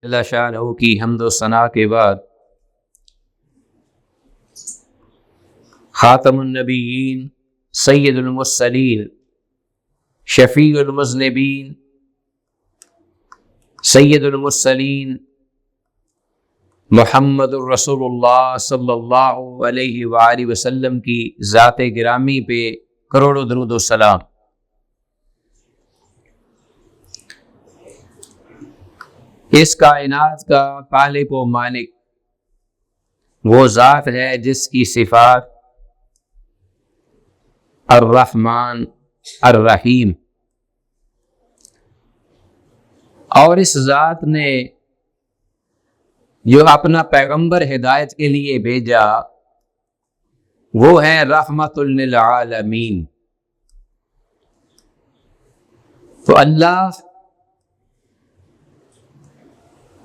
اللہ شاہ کی حمد و ثنا کے بعد خاتم النبیین سید المرسلین شفیع المذنبین سید المرسلین محمد الرسول اللہ صلی اللہ علیہ وآلہ وسلم کی ذات گرامی پہ کروڑوں درود و سلام۔ اس کائنات کا خالق و مالک وہ ذات ہے جس کی صفات الرحمن الرحیم، اور اس ذات نے جو اپنا پیغمبر ہدایت کے لیے بھیجا وہ ہے رحمت للعالمین۔ تو اللہ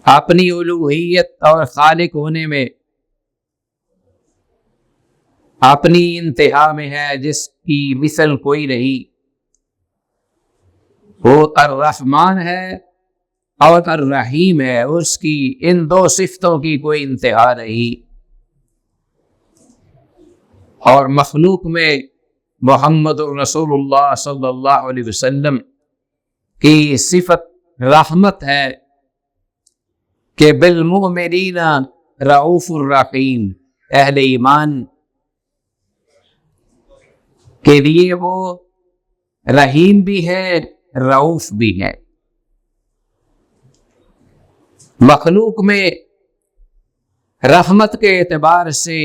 اپنی الوہیت اور خالق ہونے میں اپنی انتہا میں ہے، جس کی مثل کوئی نہیں۔ وہ الرحمن ہے اور الرحیم ہے، اس کی ان دو صفتوں کی کوئی انتہا نہیں۔ اور مخلوق میں محمد الرسول اللہ صلی اللہ علیہ وسلم کی صفت رحمت ہے کہ بالمؤمنین رؤوف الرحیم، اہل ایمان کے لیے وہ رحیم بھی ہے رؤوف بھی ہے۔ مخلوق میں رحمت کے اعتبار سے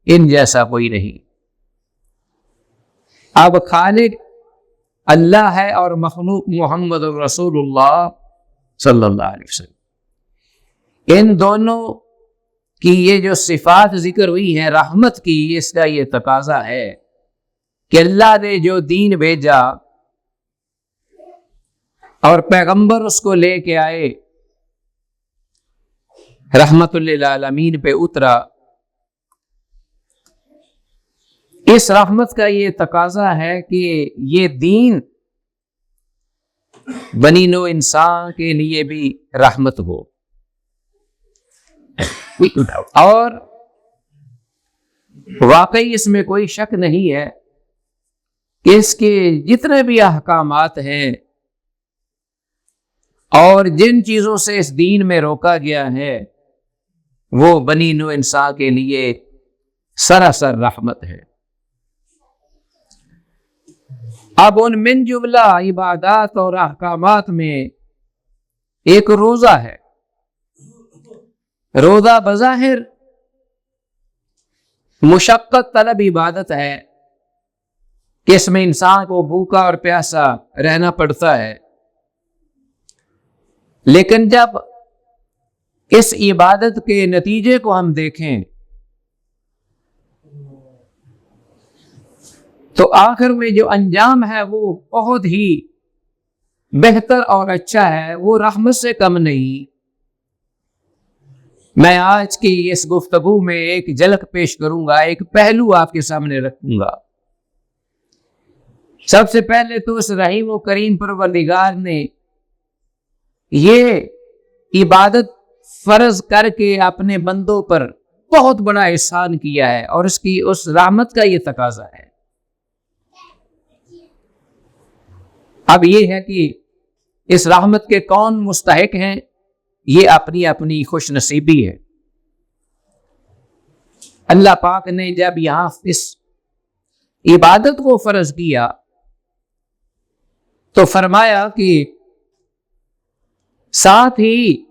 ان جیسا کوئی نہیں۔ اب خالق اللہ ہے اور مخلوق محمد الرسول اللہ صلی اللہ علیہ وسلم، ان دونوں کی یہ جو صفات ذکر ہوئی ہیں رحمت کی، اس کا یہ تقاضا ہے کہ اللہ نے جو دین بھیجا اور پیغمبر اس کو لے کے آئے، رحمت للعالمین پہ اترا، اس رحمت کا یہ تقاضا ہے کہ یہ دین بنی نوع انسان کے لیے بھی رحمت ہو۔ اور واقعی اس میں کوئی شک نہیں ہے کہ اس کے جتنے بھی احکامات ہیں اور جن چیزوں سے اس دین میں روکا گیا ہے وہ بنی نوع انسان کے لیے سراسر رحمت ہے۔ اب ان من جملہ عبادات اور احکامات میں ایک روزہ ہے۔ روزہ بظاہر مشقت طلب عبادت ہے کہ اس میں انسان کو بھوکا اور پیاسا رہنا پڑتا ہے، لیکن جب اس عبادت کے نتیجے کو ہم دیکھیں تو آخر میں جو انجام ہے وہ بہت ہی بہتر اور اچھا ہے، وہ رحمت سے کم نہیں۔ میں آج کی اس گفتگو میں ایک جھلک پیش کروں گا، ایک پہلو آپ کے سامنے رکھوں گا۔ سب سے پہلے تو اس رحیم و کریم پروردگار نے یہ عبادت فرض کر کے اپنے بندوں پر بہت بڑا احسان کیا ہے، اور اس رحمت کا یہ تقاضا ہے۔ اب یہ ہے کہ اس رحمت کے کون مستحق ہیں، یہ اپنی اپنی خوش نصیبی ہے۔ اللہ پاک نے جب یہاں اس عبادت کو فرض کیا تو فرمایا کہ ساتھ ہی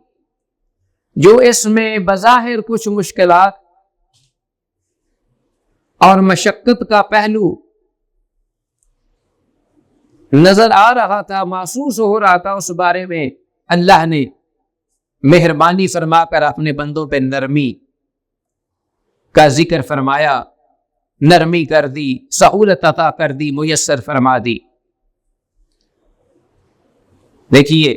جو اس میں بظاہر کچھ مشکلات اور مشقت کا پہلو نظر آ رہا تھا، محسوس ہو رہا تھا، اس بارے میں اللہ نے مہربانی فرما کر اپنے بندوں پہ نرمی کا ذکر فرمایا، نرمی کر دی، سہولت عطا کر دی، میسر فرما دی۔ دیکھیے،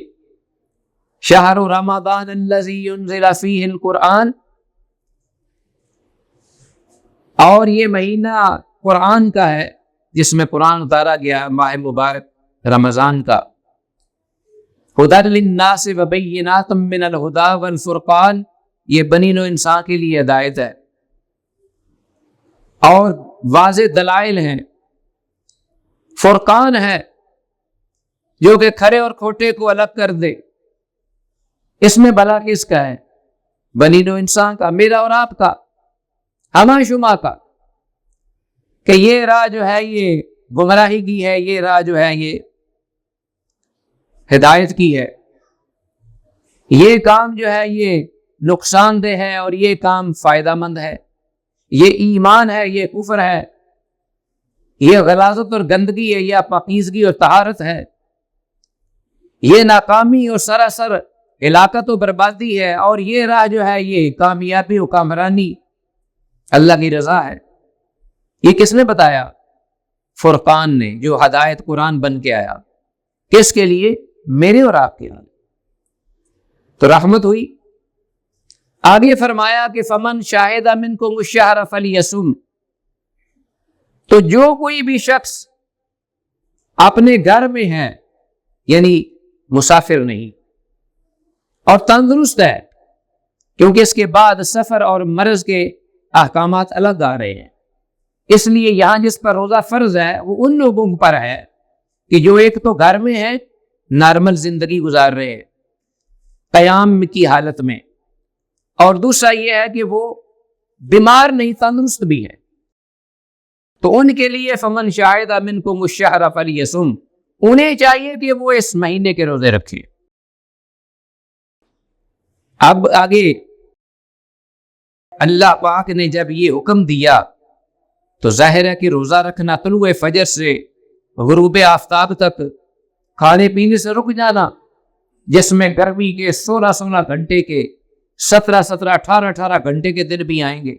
شہر رمضان الذی انزل فیہ القرآن، اور یہ مہینہ قرآن کا ہے جس میں قرآن اتارا گیا، ماہ مبارک رمضان کا۔ ہدی للناس وبینات من الہدی والفرقان، یہ بنی نوع انسان کے لیے ہدایت ہے اور واضح دلائل ہیں، فرقان ہے جو کہ کھرے اور کھوٹے کو الگ کر دے۔ اس میں بھلا کس کا ہے؟ بنی نوع انسان کا، میرا اور آپ کا، ہما شما کا، کہ یہ راہ جو ہے یہ گمراہی کی ہے، یہ راہ جو ہے یہ ہدایت کی ہے، یہ کام جو ہے یہ نقصان دہ ہے اور یہ کام فائدہ مند ہے، یہ ایمان ہے، یہ کفر ہے، یہ غلاظت اور گندگی ہے، یہ پاکیزگی اور طہارت ہے، یہ ناکامی اور سراسر ہلاکت و بربادی ہے، اور یہ راہ جو ہے یہ کامیابی و کامرانی، اللہ کی رضا ہے۔ یہ کس نے بتایا؟ فرقان نے، جو ہدایت قرآن بن کے آیا، کس کے لیے؟ میرے اور آپ کے لیے۔ تو رحمت ہوئی۔ آگے فرمایا کہ فمن شاہد منکم الشہر فلیصم، تو جو کوئی بھی شخص اپنے گھر میں ہے، یعنی مسافر نہیں اور تندرست ہے، کیونکہ اس کے بعد سفر اور مرض کے احکامات الگ آ رہے ہیں، اس لیے یہاں جس پر روزہ فرض ہے وہ ان لوگوں پر ہے کہ جو ایک تو گھر میں ہے، نارمل زندگی گزار رہے ہیں قیام کی حالت میں، اور دوسرا یہ ہے کہ وہ بیمار نہیں، تندرست بھی ہے، تو ان کے لیے فمن شاہد منکم الشہر فلیصم، انہیں چاہیے کہ وہ اس مہینے کے روزے رکھیں۔ اب آگے اللہ پاک نے جب یہ حکم دیا تو ظاہر ہے کہ روزہ رکھنا، طلوع فجر سے غروب آفتاب تک کھانے پینے سے رک جانا، جس میں گرمی کے 16 گھنٹے کے 17 18 گھنٹے کے دن بھی آئیں گے،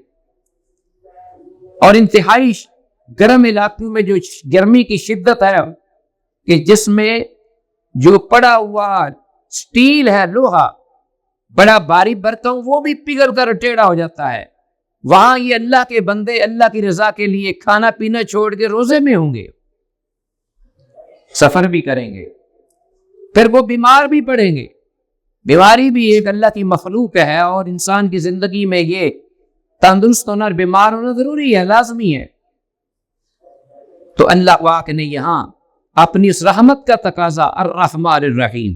اور انتہائی گرم علاقوں میں جو گرمی کی شدت ہے کہ جس میں جو پڑا ہوا سٹیل ہے، لوہا بڑا بھاری برتن، وہ بھی پگھل کر ٹیڑھا ہو جاتا ہے، وہاں یہ اللہ کے بندے اللہ کی رضا کے لیے کھانا پینا چھوڑ کے روزے میں ہوں گے، سفر بھی کریں گے، پھر وہ بیمار بھی پڑیں گے۔ بیماری بھی ایک اللہ کی مخلوق ہے، اور انسان کی زندگی میں یہ تندرست ہونا اور بیمار ہونا ضروری ہے، لازمی ہے۔ تو اللہ پاک نے یہاں اپنی اس رحمت کا تقاضا، الرحمن الرحیم،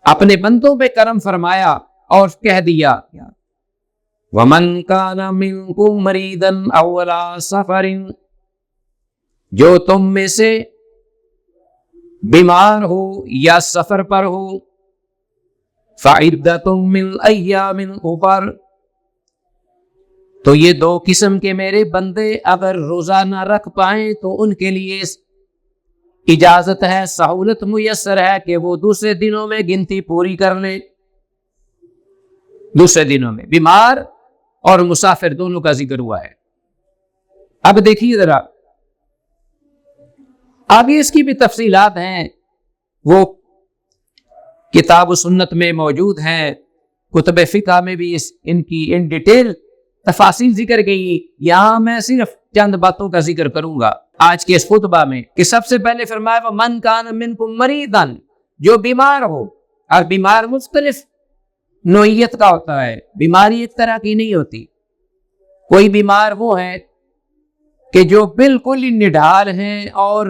اپنے بندوں پہ کرم فرمایا اور کہہ دیا وَمَنْ كَانَ مِنْكُمْ مَرِيضًا أَوْ عَلَىٰ سَفَرٍ، جو تم میں سے بیمار ہو یا سفر پر ہو، فَعِدَّةٌ مِّنْ أَيَّامٍ أُخَرَ، تو یہ دو قسم کے میرے بندے اگر روزہ نہ رکھ پائیں تو ان کے لیے اجازت ہے، سہولت میسر ہے کہ وہ دوسرے دنوں میں گنتی پوری کر لیں، دوسرے دنوں میں۔ بیمار اور مسافر دونوں کا ذکر ہوا ہے۔ اب دیکھیے ذرا آگے اس کی بھی تفصیلات ہیں، وہ کتاب و سنت میں موجود ہیں، کتب فقہ میں بھی ان کی ان ڈیٹیل تفاصیل ذکر گئی، یہاں میں صرف چند باتوں کا ذکر کروں گا آج کے اس خطبہ میں، کہ سب سے پہلے فرمایا وَمَنْ كَانَ مِنْكُمْ مَرِيضًا، جو بیمار ہو، اور بیمار مختلف نوعیت کا ہوتا ہے، بیماری ایک طرح کی نہیں ہوتی، کوئی بیمار وہ ہے کہ جو بالکل ہی نڈھال ہیں اور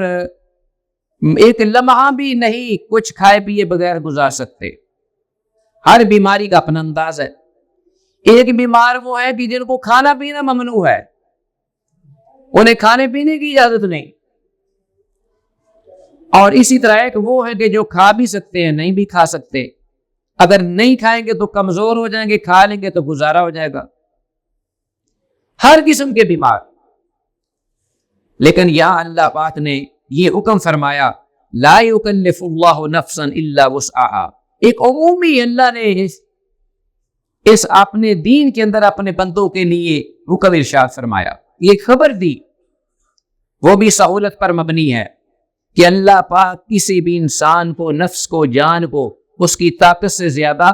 ایک لمحہ بھی نہیں کچھ کھائے پیے بغیر گزار سکتے، ہر بیماری کا اپنا انداز ہے۔ ایک بیمار وہ ہے کہ جن کو کھانا پینا ممنوع ہے، انہیں کھانے پینے کی اجازت نہیں، اور اسی طرح ایک وہ ہے کہ جو کھا بھی سکتے ہیں نہیں بھی کھا سکتے، اگر نہیں کھائیں گے تو کمزور ہو جائیں گے، کھا لیں گے تو گزارا ہو جائے گا، ہر قسم کے بیمار۔ لیکن یہاں اللہ پاک نے یہ حکم فرمایا لا یکلف اللہ نفسا الا وسعها، ایک عمومی اللہ نے اس اپنے دین کے اندر اپنے بندوں کے لیے حکم ارشاد فرمایا، یہ خبر دی، وہ بھی سہولت پر مبنی ہے کہ اللہ پاک کسی بھی انسان کو، نفس کو، جان کو اس کی طاقت سے زیادہ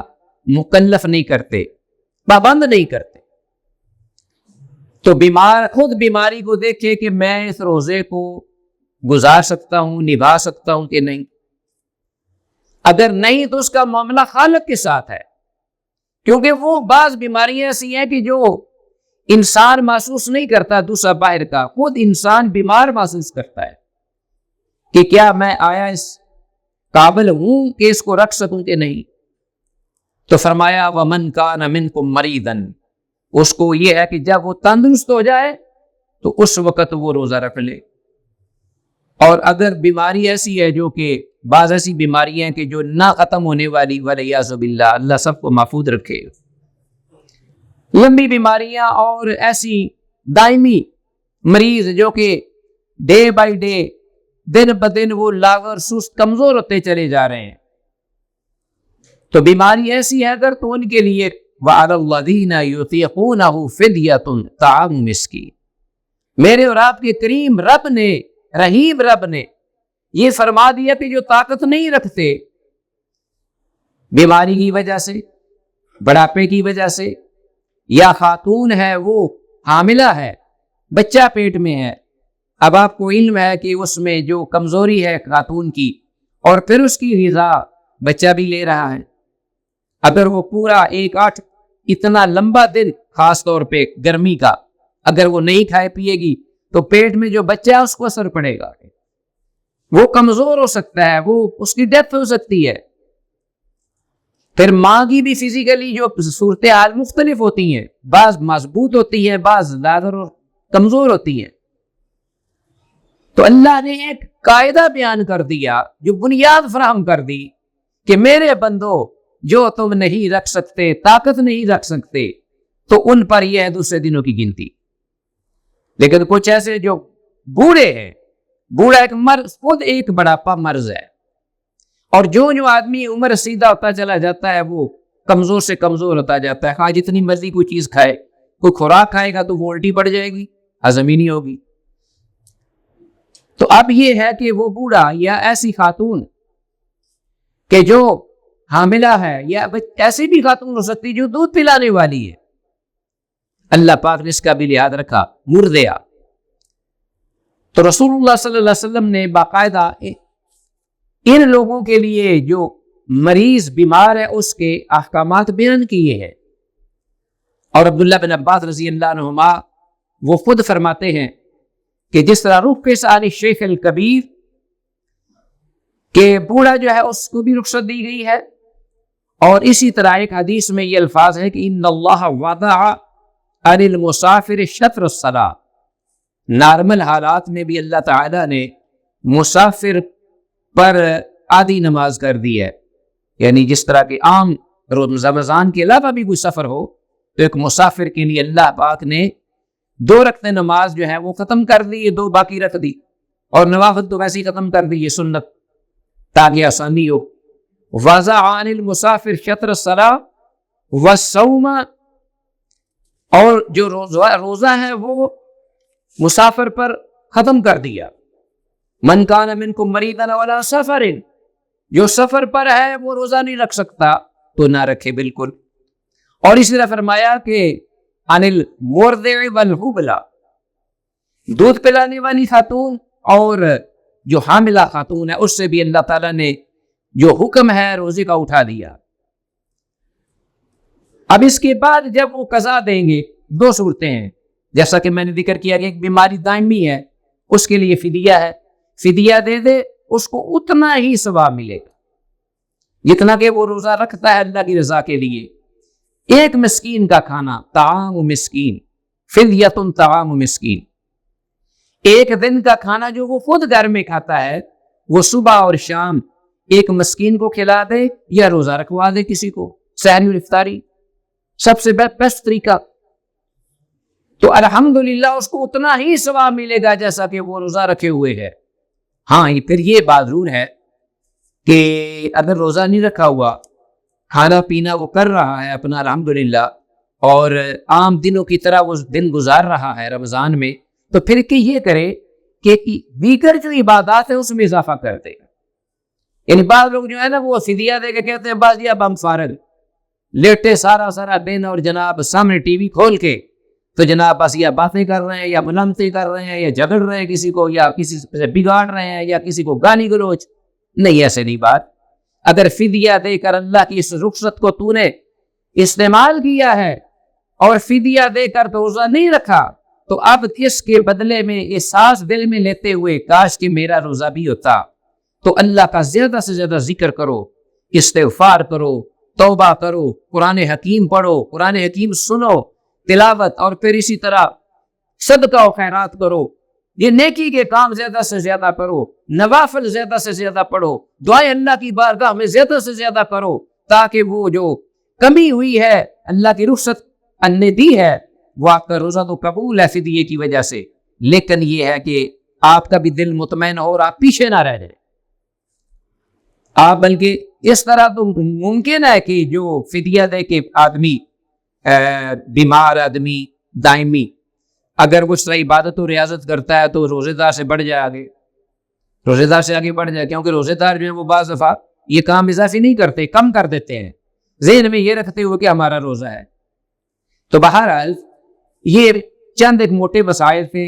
مکلف نہیں کرتے، پابند نہیں کرتے۔ تو بیمار خود بیماری کو دیکھے کہ میں اس روزے کو گزار سکتا ہوں، نبھا سکتا ہوں کہ نہیں، اگر نہیں تو اس کا معاملہ خالق کے ساتھ ہے، کیونکہ وہ بعض بیماریاں ایسی ہیں کہ جو انسان محسوس نہیں کرتا، دوسرا باہر کا، خود انسان بیمار محسوس کرتا ہے کہ کیا میں آیا اس قابل ہوں کہ اس کو رکھ سکوں کہ نہیں. تو فرمایا وَمَنْ كَانَ مِنْكُمْ مَرِيضًا، اس کو یہ ہے کہ جب وہ تندرست ہو جائے تو اس وقت وہ روزہ رکھ لے. اور اگر بیماری ایسی ہے جو کہ بعض ایسی بیماریاں ہیں کہ جو نہ ختم ہونے والی، وَلِعِيَاذُ بِاللَّهِ، اللہ سب کو محفوظ رکھے، لمبی بیماریاں اور ایسی دائمی مریض جو کہ ڈے بائی ڈے، دن بدن وہ لاغر سست کمزور ہوتے چلے جا رہے ہیں، تو بیماری ایسی ہے اگر تو ان کے لیے وَعَلَى الَّذِينَ يُطِيقُونَهُ فِدْيَةٌ طَعَامُ مِسْكِينٍ، میرے اور آپ کے کریم رب نے، رحیم رب نے یہ فرما دیا کہ جو طاقت نہیں رکھتے بیماری کی وجہ سے، بڑھاپے کی وجہ سے، یا خاتون ہے وہ حاملہ ہے، بچہ پیٹ میں ہے، اب آپ کو علم ہے کہ اس میں جو کمزوری ہے خاتون کی، اور پھر اس کی غذا بچہ بھی لے رہا ہے، اگر وہ پورا 1-8 اتنا لمبا دن، خاص طور پہ گرمی کا، اگر وہ نہیں کھائے پیے گی تو پیٹ میں جو بچہ ہے اس کو اثر پڑے گا، وہ کمزور ہو سکتا ہے، وہ اس کی ڈیتھ ہو سکتی ہے. پھر ماں کی بھی فزیکلی جو صورتحال مختلف ہوتی ہیں، بعض مضبوط ہوتی ہیں، بعض لاغر اور کمزور ہوتی ہیں. تو اللہ نے ایک قاعدہ بیان کر دیا، جو بنیاد فراہم کر دی کہ میرے بندو جو تم نہیں رکھ سکتے، طاقت نہیں رکھ سکتے، تو ان پر یہ ہے دوسرے دنوں کی گنتی. لیکن کچھ ایسے جو بوڑھے ہیں، بوڑھا ایک مرض، خود ایک بڑھاپا مرض ہے، اور جو آدمی عمر سیدھا ہوتا چلا جاتا ہے وہ کمزور سے کمزور ہوتا جاتا ہے، خواہ جتنی مرضی کوئی چیز کھائے، کوئی خوراک کھائے گا تو وہ الٹی پڑ جائے گی، ہضم ہی نہیں ہوگی. تو اب یہ ہے کہ وہ بوڑھا یا ایسی خاتون کہ جو حاملہ ہے، یا ایسی بھی خاتون ہو سکتی جو دودھ پلانے والی ہے، اللہ پاک نے اس کا بھی لحاظ رکھا، مردیا. تو رسول اللہ صلی اللہ علیہ وسلم نے باقاعدہ ان لوگوں کے لیے جو مریض بیمار ہے اس کے احکامات بیان کیے ہیں. اور عبداللہ بن عباس رضی اللہ عنہما وہ خود فرماتے ہیں کہ جس طرح رخص عن الشیخ الکبیر، کہ بوڑھا جو ہے اس کو بھی رخصت دی گئی ہے، اور اسی طرح ایک حدیث میں یہ الفاظ ہے کہ ان اللہ وضع عن المسافر شطر الصلاۃ، نارمل حالات میں بھی اللہ تعالیٰ نے مسافر پر آدھی نماز کر دی ہے. یعنی جس طرح کہ عام رمضان کے علاوہ بھی کوئی سفر ہو تو ایک مسافر کے لیے اللہ پاک نے 2 رکعتیں نماز جو ہے وہ ختم کر دی، 2 باقی رکھ دی، اور نوافل تو ویسے ہی ختم کر دی، یہ سنت تاکہ آسانی ہو. وضع عن المسافر شطر الصلاۃ والصوم، اور جو روزہ ہے وہ مسافر پر ختم کر دیا. من کان منکم مریضا وعلی سفر، جو سفر پر ہے وہ روزہ نہیں رکھ سکتا تو نہ رکھے بالکل. اور اسی طرح فرمایا کہ عن المرضع والحبلى، دودھ پلانے والی خاتون اور جو حاملہ خاتون ہے اس سے بھی اللہ تعالیٰ نے جو حکم ہے روزے کا اٹھا دیا. اب اس کے بعد جب وہ قضا دیں گے، 2 صورتیں ہیں، جیسا کہ میں نے ذکر کیا کہ ایک بیماری دائمی ہے، اس کے لیے فدیہ ہے، فدیہ دے دے اس کو اتنا ہی ثواب ملے گا جتنا کہ وہ روزہ رکھتا ہے اللہ کی رضا کے لیے. ایک مسکین کا کھانا، طعام مسکین، فدیۃ طعام مسکین، ایک دن کا کھانا جو وہ خود گھر میں کھاتا ہے وہ صبح اور شام ایک مسکین کو کھلا دے یا روزہ رکھوا دے کسی کو، سحری اور افطاری، سب سے بیسٹ طریقہ. تو الحمدللہ اس کو اتنا ہی ثواب ملے گا جیسا کہ وہ روزہ رکھے ہوئے ہے. ہاں پھر یہ بات ضرور ہے کہ اگر روزہ نہیں رکھا ہوا، کھانا پینا وہ کر رہا ہے اپنا الحمدللہ، اور عام دنوں کی طرح وہ دن گزار رہا ہے رمضان میں، تو پھر کہ یہ کرے کہ دیگر جو عبادات ہیں اس میں اضافہ کر دے. یعنی بعض لوگ جو ہے نا وہ فدیہ دے کے کہتے ہیں بس جی اب ہم فارغ لیٹے سارا دن اور جناب سامنے ٹی وی کھول کے تو جناب بس یا باتیں کر رہے ہیں یا ملامتیں کر رہے ہیں یا جھگڑ رہے ہیں کسی کو، یا کسی سے بگاڑ رہے ہیں یا کسی کو گالی گلوچ. نہیں، ایسے نہیں بات. اگر فدیہ دے کر اللہ کی اس رخصت کو تو نے استعمال کیا ہے اور فدیہ دے کر تو روزہ نہیں رکھا، تو اب اس کے بدلے میں احساس دل میں لیتے ہوئے کاش کہ میرا روزہ بھی ہوتا، تو اللہ کا زیادہ سے زیادہ ذکر کرو، استغفار کرو، توبہ کرو، قرآن حکیم پڑھو، قرآن حکیم سنو، تلاوت، اور پھر اسی طرح صدقہ و خیرات کرو، یہ نیکی کے کام زیادہ سے زیادہ کرو، نوافل زیادہ سے زیادہ پڑھو، دعائیں اللہ کی بارگاہ میں زیادہ سے زیادہ کرو، تاکہ وہ جو کمی ہوئی ہے اللہ کی رخصت نے دی ہے وہ آپ کا روزہ تو قبول ہے فدیے کی وجہ سے، لیکن یہ ہے کہ آپ کا بھی دل مطمئن ہو اور آپ پیچھے نہ رہ جائیں آپ، بلکہ اس طرح تو ممکن ہے کہ جو فدیہ دے کے آدمی بیمار آدمی دائمی اگر وہ صحیح عبادت و ریاضت کرتا ہے تو روزے دار سے بڑھ جائے آگے، روزے دار سے آگے بڑھ جائے، کیونکہ روزے دار جو ہے وہ بعض دفعہ یہ کام اضافی نہیں کرتے، کم کر دیتے ہیں ذہن میں یہ رکھتے ہوئے کہ ہمارا روزہ ہے۔ تو بہرحال یہ چند ایک موٹے مسائل تھے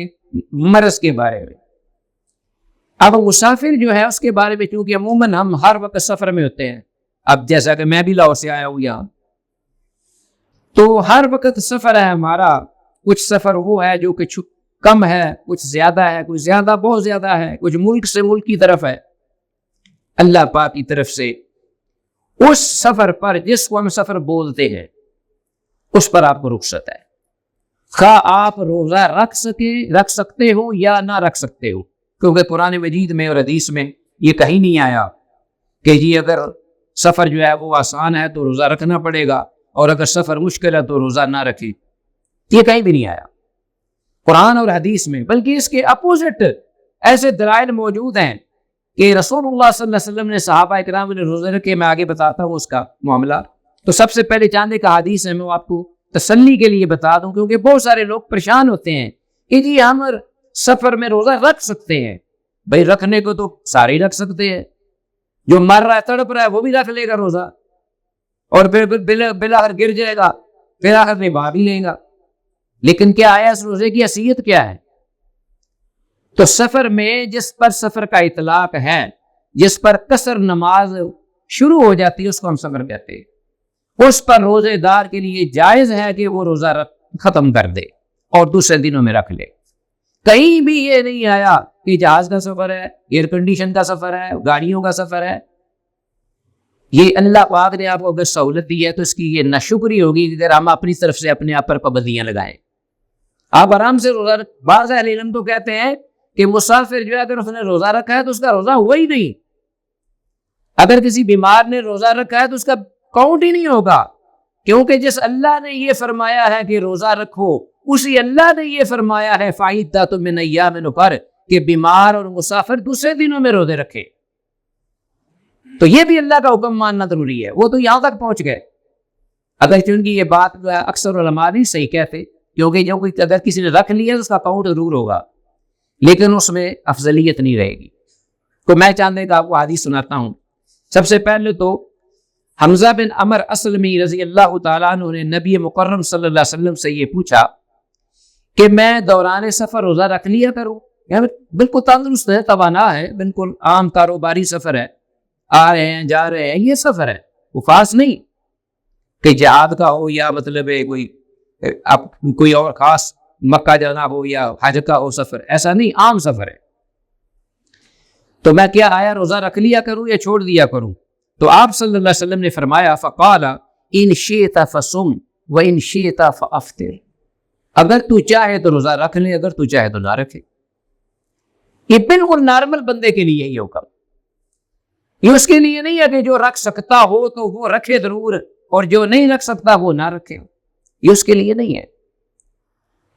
مرض کے بارے میں۔ اب مسافر جو ہے اس کے بارے میں، چونکہ عموماً ہم ہر وقت سفر میں ہوتے ہیں، اب جیسا کہ میں بھی لاہور سے آیا ہوں یہاں، تو ہر وقت سفر ہے ہمارا، کچھ سفر وہ ہے جو کہ کم ہے، کچھ زیادہ ہے، کچھ زیادہ بہت زیادہ ہے، کچھ ملک سے ملک کی طرف ہے۔ اللہ پاک کی طرف سے اس سفر پر جس کو ہم سفر بولتے ہیں اس پر آپ کو رخصت ہے، خواہ آپ روزہ رکھ سکتے ہو یا نہ رکھ سکتے ہو، کیونکہ قرآن مجید میں اور حدیث میں یہ کہیں نہیں آیا کہ جی اگر سفر جو ہے وہ آسان ہے تو روزہ رکھنا پڑے گا اور اگر سفر مشکل ہے تو روزہ نہ رکھے، یہ کہیں بھی نہیں آیا قرآن اور حدیث میں، بلکہ اس کے اپوزٹ ایسے دلائل موجود ہیں کہ رسول اللہ صلی اللہ علیہ وسلم نے صحابہ اکرام نے روزے رکھے۔ میں آگے بتاتا ہوں اس کا معاملہ، تو سب سے پہلے چاند ایک حدیث ہے، میں آپ کو تسلی کے لیے بتا دوں، کیونکہ بہت سارے لوگ پریشان ہوتے ہیں کہ جی ہم سفر میں روزہ رکھ سکتے ہیں۔ بھائی رکھنے کو تو سارے ہی رکھ سکتے ہیں، جو مر رہا ہے تڑپ رہا ہے وہ بھی رکھ لے گا روزہ، اور پھر بلاخر گر جائے گا، پھر آخر نبھا بھی لے گا، لیکن کیا ہے اس روزے کی حیثیت کیا ہے؟ تو سفر میں جس پر سفر کا اطلاق ہے، جس پر قصر نماز شروع ہو جاتی ہے اس کو ہم سفر کہتے ہیں، اس پر روزے دار کے لیے جائز ہے کہ وہ روزہ ختم کر دے اور دوسرے دنوں میں رکھ لے۔ کہیں بھی یہ نہیں آیا کہ جہاز کا سفر ہے، ایئر کنڈیشن کا سفر ہے، گاڑیوں کا سفر ہے۔ یہ اللہ پاک نے آپ کو اگر سہولت دی ہے تو اس کی یہ ناشکری ہوگی اگر ہم اپنی طرف سے اپنے آپ پر پابندیاں لگائیں۔ آپ آرام سے روزہ بعض اہل علم تو کہتے ہیں کہ مسافر جو ہے اگر اس نے روزہ رکھا ہے تو اس کا روزہ ہوا ہی نہیں، اگر کسی بیمار نے روزہ رکھا ہے تو اس کا کاؤنٹ ہی نہیں ہوگا، کیونکہ جس اللہ نے یہ فرمایا ہے کہ روزہ رکھو اسی اللہ نے یہ فرمایا ہے فَعِدَّةٌ مِّنْ أَيَّامٍ أُخَرَ کہ بیمار اور مسافر دوسرے دنوں میں روزے رکھے۔ تو یہ بھی اللہ کا حکم ماننا ضروری ہے، وہ تو یہاں تک پہنچ گئے۔ اگر چونکہ یہ بات جو ہے اکثر علماء نہیں صحیح کہتے، کیونکہ جو اگر کسی نے رکھ لیا تو اس کا کاؤنٹ ضرور ہوگا لیکن اس میں افضلیت نہیں رہے گی۔ تو میں چاہتے کہ آپ کو حدیث سناتا ہوں۔ سب سے پہلے تو حمزہ بن عمر اسلمی رضی اللہ تعالیٰ عنہ نے نبی مکرم صلی اللہ علیہ وسلم سے یہ پوچھا کہ میں دوران سفر روزہ رکھ لیا کروں؟ یعنی بالکل تندرست ہے، توانا ہے، بالکل عام کاروباری سفر ہے، آ رہے ہیں جا رہے ہیں، یہ سفر ہے، وہ خاص نہیں کہ جہاد کا ہو یا مطلب کوئی اور خاص مکہ جانا ہو یا حج کا ہو سفر، ایسا نہیں، عام سفر ہے۔ تو میں کیا آیا روزہ رکھ لیا کروں یا چھوڑ دیا کروں؟ تو آپ صلی اللہ علیہ وسلم نے فرمایا فقال ان شئت فصم وان شئت فافطر، اگر تو چاہے تو روزہ رکھ لے، اگر تو چاہے تو نہ رکھے۔ یہ بالکل نارمل بندے کے لیے ہی حکم، یہ اس کے لیے نہیں ہے کہ جو رکھ سکتا ہو تو وہ رکھے ضرور اور جو نہیں رکھ سکتا وہ نہ رکھے، یہ اس کے لیے نہیں ہے۔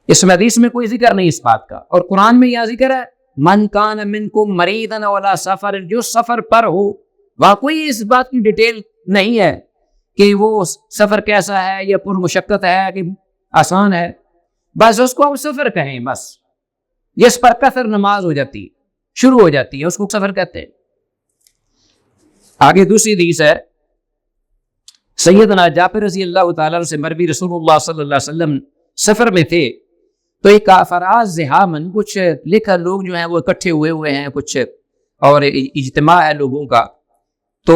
اس حدیث میں کوئی ذکر نہیں اس بات کا، اور قرآن میں یہ ذکر ہے من کان منکم مریضا ولا سفر، جو سفر پر ہو، وہاں کوئی اس بات کی ڈیٹیل نہیں ہے کہ وہ سفر کیسا ہے یا پر مشقت ہے کہ آسان ہے، بس اس کو ہم سفر کہیں، بس جس پر قصر نماز ہو جاتی شروع ہو جاتی ہے اس کو سفر کہتے ہیں۔ آگے دوسری حدیث ہے سیدنا جابر رضی اللہ تعالیٰ سے مروی، رسول اللہ صلی اللہ علیہ وسلم سفر میں تھے تو ایک افراز زحامن، کچھ لکھا لوگ جو ہیں وہ اکٹھے ہوئے ہیں، کچھ اور اجتماع ہے لوگوں کا، تو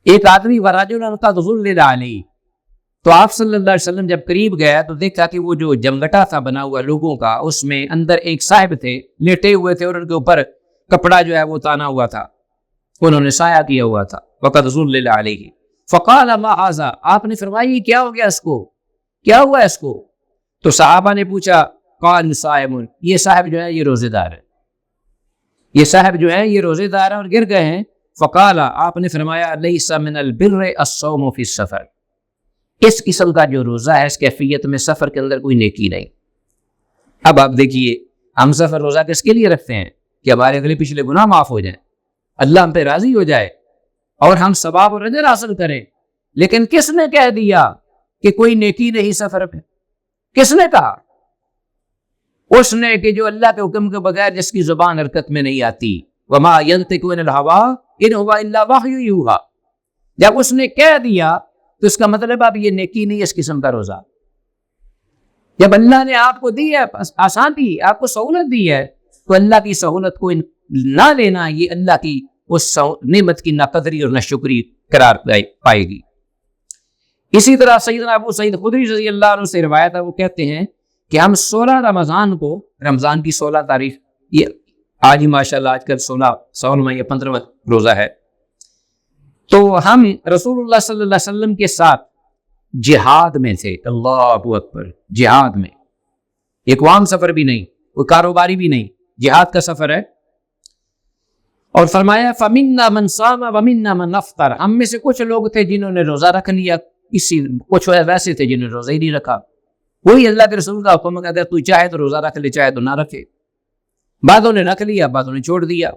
ایک آدمی ورجل قد ظلل علیہ، تو آپ صلی اللہ علیہ وسلم جب قریب گیا تو دیکھا کہ وہ جو جمگٹا تھا بنا ہوا لوگوں کا، اس میں اندر ایک صاحب تھے، لیٹے ہوئے تھے اور ان کے اوپر کپڑا جو ہے وہ تانا ہوا تھا، انہوں نے سایہ کیا ہوا تھا. وقد ظلل علیہ فقال ما ھذا، آپ نے فرمایا یہ کیا ہو گیا اس کو، کیا ہوا اس کو؟ تو صحابہ نے پوچھا قال صائم، یہ صاحب جو ہے یہ روزے دار ہے، یہ صاحب جو ہے یہ روزے دار ہے اور گر گئے ہیں. فقال، آپ نے فرمایا لیس من البر الصوم فی السفر، اس قسم کا جو روزہ ہے اس کیفیت میں سفر کے اندر کوئی نیکی نہیں. اب آپ دیکھیے ہم سفر روزہ کس کے لیے رکھتے ہیں؟ کہ ہمارے اگلے پچھلے گناہ معاف ہو جائیں، اللہ ہم پہ راضی ہو جائے اور ہم ثواب اور اجر حاصل کریں. لیکن کس نے کہہ دیا کہ کوئی نیکی نہیں سفر میں؟ کس نے کہا؟ اس نے کہ جو اللہ کے حکم کے بغیر جس کی زبان حرکت میں نہیں آتی. وما ينطق عن الهوى ان هو الا وحی یوحی، جب اس نے کہہ دیا تو اس کا مطلب اب یہ نیکی نہیں اس قسم کا روزہ. جب اللہ نے آپ کو دی ہے آسان دی، آپ کو سہولت دی ہے، تو اللہ کی سہولت کو نہ لینا یہ اللہ کی اس نعمت کی ناقدری اور ناشکری قرار پائے گی. اسی طرح سیدنا ابو سعید خدری رضی اللہ عنہ سے روایت ہے، وہ کہتے ہیں کہ ہم 16 رمضان کو، رمضان کی 16 تاریخ، یہ آج ہی ماشاءاللہ آج کل 16 یا 15واں روزہ ہے، تو ہم رسول اللہ صلی اللہ علیہ وسلم کے ساتھ جہاد میں تھے. اللہ اکبر، جہاد میں، ایک عام سفر بھی نہیں، کوئی کاروباری بھی نہیں، جہاد کا سفر ہے. اور فرمایا فَمِنَّا مَنْ صَامَ وَمِنَّا مَنْ أَفْطَرَ، ہم میں سے کچھ لوگ تھے جنہوں نے روزہ رکھ لیا، کچھ ویسے تھے جنہوں نے روزہ ہی نہیں رکھا. وہی اللہ کے رسول کا حکم کہتا ہے تو چاہے تو روزہ رکھ لے، چاہے تو نہ رکھے. بعضوں نے رکھ لیا، بعضوں نے چھوڑ دیا.